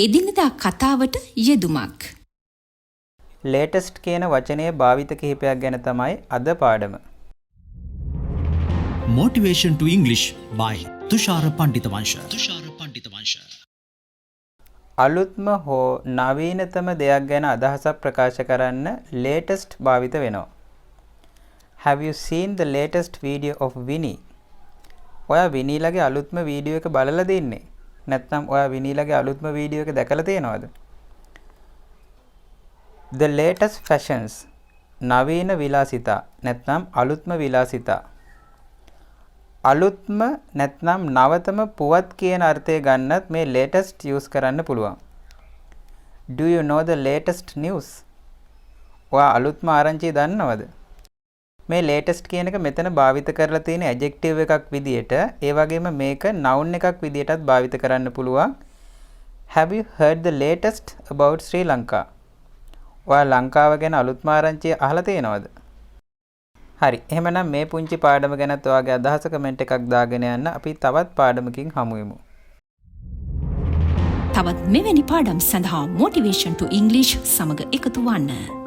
එදිනෙදා කතාවට යෙදුමක්. latest කියන වචනයේ භාවිත කිහිපයක් ගැන තමයි අද පාඩම. Motivation to English by Thushara Pandithawansha. Thushara Pandithawansha. අලුත්ම හෝ නවීනතම දෙයක් ගැන අදහසක් ප්‍රකාශ කරන්න latest භාවිත වෙනවා. Have you seen the latest video of Winnie? ඔයා විනීලගේ අලුත්ම වීඩියෝ එක බලලා දින්නේ? නැත්නම් ඔයා විනීලගේ අලුත්ම වීඩියෝ එක දැකලා තියෙනවද? The latest fashions. නවීන විලාසිතා නැත්නම් අලුත්ම විලාසිතා. අලුත්ම නැත්නම් නවතම පුවත් කියන අර්ථය ගන්නත් මේ latest use කරන්න පුළුවන්. Do you know the latest news? ඔයා අලුත්ම ආරංචිය දන්නවද? මේ latest කියන එක මෙතන භාවිත කරලා තියෙන adjective එකක් විදියට ඒ වගේම මේක noun එකක් විදියටත් භාවිත කරන්න පුළුවන්. Have you heard the latest about Sri Lanka? ඔයා ලංකාව ගැන අලුත්ම ආරංචිය අහලා තියෙනවද? හරි. එහෙමනම් මේ පුංචි පාඩම ගැනත් ඔයාගේ අදහස කමෙන්ට් එකක් දාගෙන යන්න. අපි තවත් පාඩමකින් හමු වෙමු. තවත් මෙවැනි පාඩම් සඳහා Motivation to English සමග එකතු වන්න.